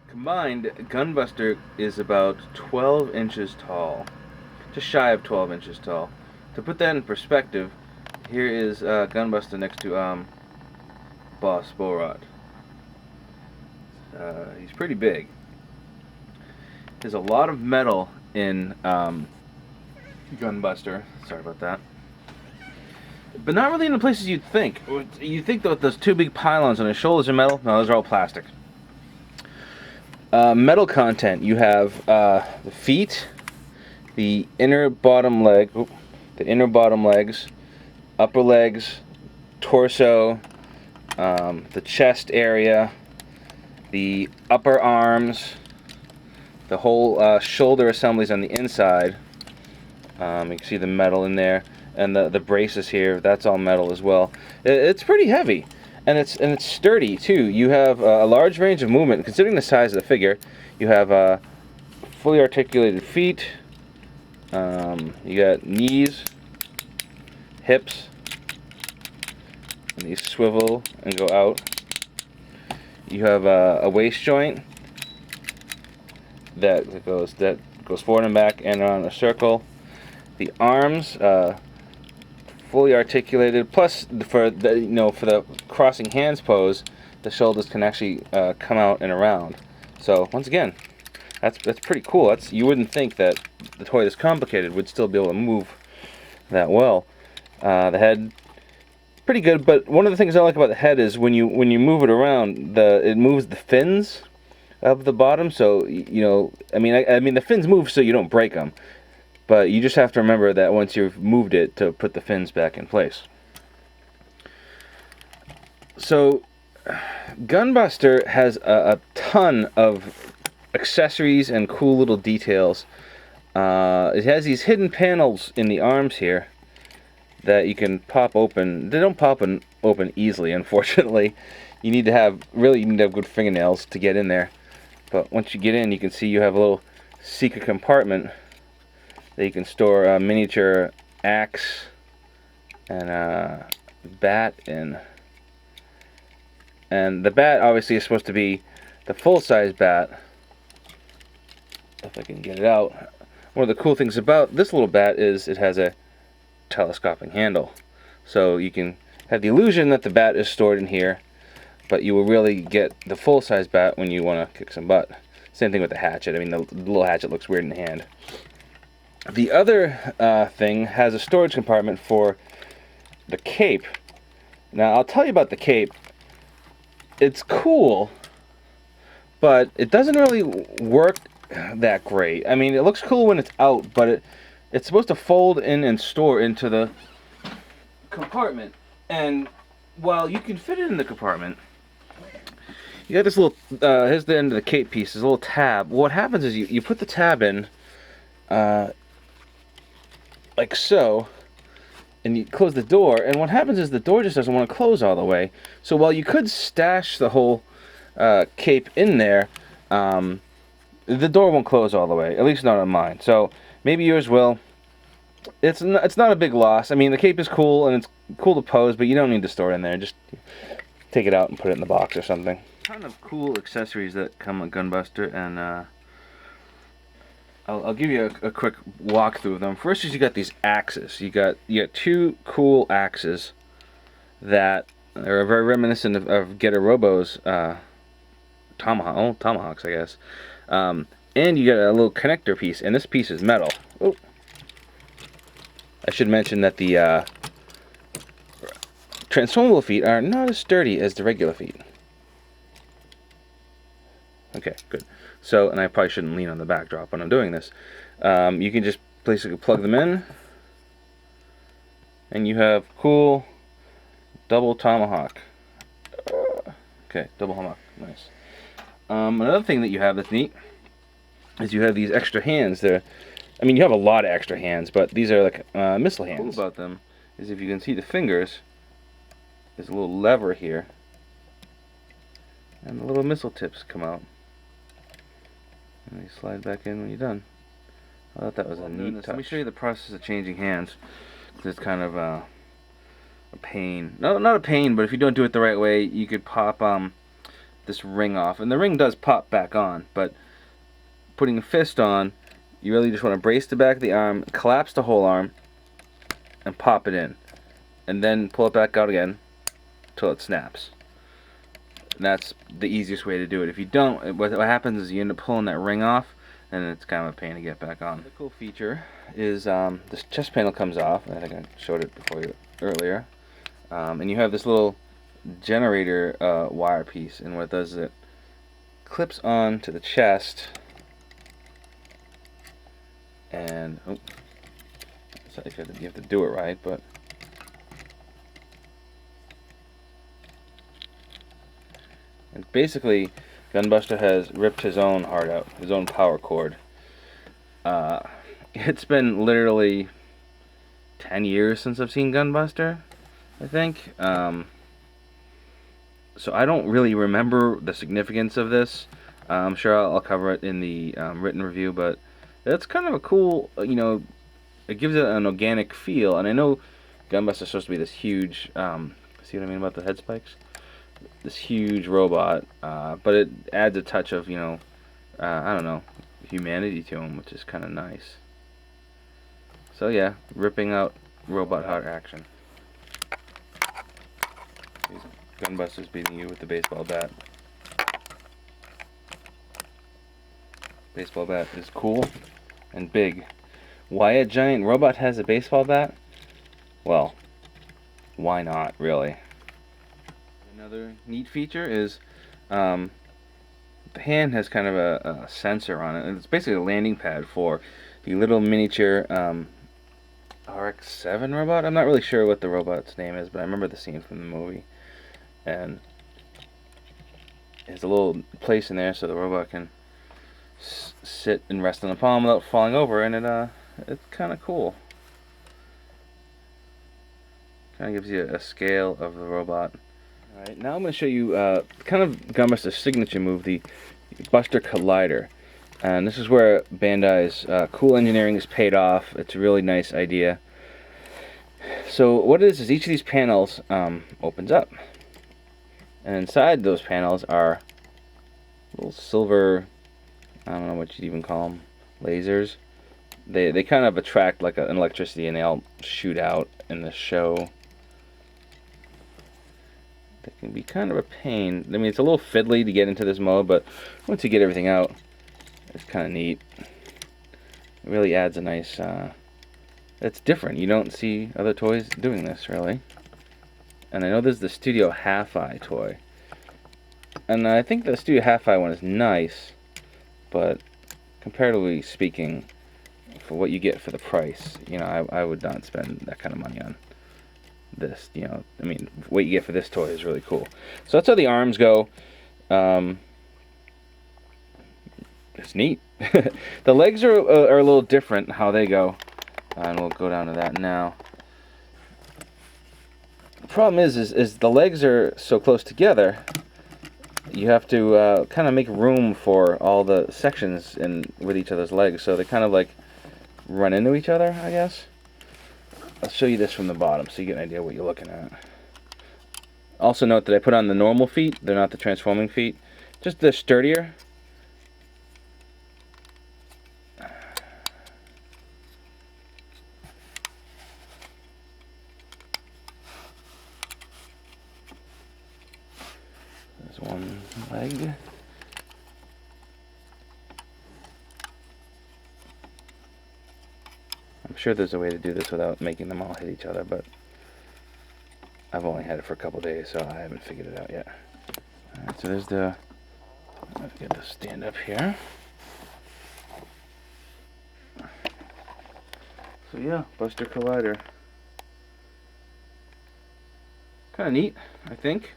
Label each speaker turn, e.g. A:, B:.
A: Combined, Gunbuster is about 12 inches tall, just shy of 12 inches tall. To put that in perspective, here is Gunbuster next to Boss Borod. He's pretty big. There's a lot of metal in Gunbuster. Sorry about that. But not really in the places you'd think. You think that those two big pylons on his shoulders are metal? No, those are all plastic. Metal content. You have the feet, the inner bottom leg, the inner bottom legs, upper legs, torso, the chest area, the upper arms, the whole shoulder assemblies on the inside. You can see the metal in there, and the braces here. That's all metal as well. It's pretty heavy, and it's sturdy too. You have a large range of movement considering the size of the figure. You have fully articulated feet. You got knees, hips, and these swivel and go out. You have a waist joint that goes forward and back and around a circle. The arms, fully articulated. Plus, for the crossing hands pose, the shoulders can actually come out and around. So once again, that's pretty cool. You wouldn't think that the toy this complicated would still be able to move that well. The head, pretty good. But one of the things I like about the head is when you move it around, it moves the fins of the bottom. So I mean the fins move so you don't break them. But you just have to remember that once you've moved it to put the fins back in place. So Gunbuster has a ton of accessories and cool little details. It has these hidden panels in the arms here that you can pop open. They don't pop open easily, unfortunately. You need to have good fingernails to get in there. But once you get in, you can see you have a little secret compartment that you can store a miniature axe and a bat in. And the bat obviously is supposed to be the full-size bat. If I can get it out. One of the cool things about this little bat is it has a telescoping handle. So you can have the illusion that the bat is stored in here, but you will really get the full-size bat when you want to kick some butt. Same thing with the hatchet. I mean, the little hatchet looks weird in the hand. The other thing has a storage compartment for the cape. Now, I'll tell you about the cape. It's cool, but it doesn't really work that great. I mean, it looks cool when it's out, but it's supposed to fold in and store into the compartment. And while you can fit it in the compartment, you got this little, here's the end of the cape piece, this little tab. What happens is you put the tab in, like so, and you close the door, and what happens is the door just doesn't want to close all the way. So while you could stash the whole cape in there, the door won't close all the way, at least not on mine. So maybe yours will. It's not a big loss. I mean, the cape is cool, and it's cool to pose, but you don't need to store it in there. Just take it out and put it in the box or something. Ton of cool accessories that come with Gunbuster, and I'll give you a quick walkthrough of them. First is you got these axes. You got two cool axes that are very reminiscent of Getter Robo's tomahawks, I guess. And you got a little connector piece, and this piece is metal. Oh. I should mention that the transformable feet are not as sturdy as the regular feet. Okay, good. So, and I probably shouldn't lean on the backdrop when I'm doing this. You can just basically plug them in, and you have cool double tomahawk. Okay, double tomahawk, nice. Another thing that you have that's neat is you have these extra hands. I mean, you have a lot of extra hands, but these are like missile hands. What's cool about them is if you can see the fingers, there's a little lever here, and the little missile tips come out. And they slide back in when you're done. I thought that was a neat touch. Let me show you the process of changing hands. It's kind of a pain. No, not a pain, but if you don't do it the right way, you could pop this ring off. And the ring does pop back on, but putting a fist on, you really just want to brace the back of the arm, collapse the whole arm, and pop it in. And then pull it back out again until it snaps. And that's the easiest way to do it. If you don't, what happens is you end up pulling that ring off, and it's kind of a pain to get back on. The cool feature is this chest panel comes off. I think I showed it before you earlier. And you have this little generator wire piece, and what it does is it clips on to the chest, and so you have to do it right, but and basically Gunbuster has ripped his own heart out, his own power cord. It's been literally 10 years since I've seen Gunbuster, I think. So I don't really remember the significance of this. I'm sure I'll cover it in the written review, but it's kind of a cool, you know, it gives it an organic feel. And I know Gunbuster's supposed to be this huge, see what I mean about the head spikes? This huge robot, but it adds a touch of, you know, I don't know, humanity to him, which is kind of nice. So yeah, ripping out robot heart action. Gunbuster's beating you with the baseball bat. Baseball bat is cool and big. Why a giant robot has a baseball bat? Well, why not, really? Another neat feature is the hand has kind of a sensor on it, and it's basically a landing pad for the little miniature RX-7 robot. I'm not really sure what the robot's name is, but I remember the scene from the movie. And there's a little place in there so the robot can sit and rest on the palm without falling over, and it's kind of cool. Kind of gives you a scale of the robot. Alright, now I'm going to show you kind of Gunbuster's signature move, the Buster Collider. And this is where Bandai's cool engineering is paid off. It's a really nice idea. So what it is each of these panels opens up. And inside those panels are little silver, I don't know what you'd even call them, lasers. They kind of attract like an electricity, and they all shoot out in the show. They can be kind of a pain. I mean, it's a little fiddly to get into this mode, but once you get everything out, it's kind of neat. It really adds a nice, it's different. You don't see other toys doing this, really. And I know there's the Studio Half-Eye toy. And I think the Studio Half-Eye one is nice, but comparatively speaking, for what you get for the price, you know, I would not spend that kind of money on this. You know, I mean, what you get for this toy is really cool. So that's how the arms go. It's neat. The legs are a little different how they go, and we'll go down to that now. The problem is the legs are so close together. You have to kind of make room for all the sections with each other's legs, so they kind of like run into each other, I guess. I'll show you this from the bottom so you get an idea what you're looking at. Also note that I put on the normal feet. They're not the transforming feet. Just they're sturdier. There's one leg. I'm sure there's a way to do this without making them all hit each other, but I've only had it for a couple days, so I haven't figured it out yet. Alright, so there's the... Let's get the stand up here. So yeah, Buster Collider. Kind of neat, I think.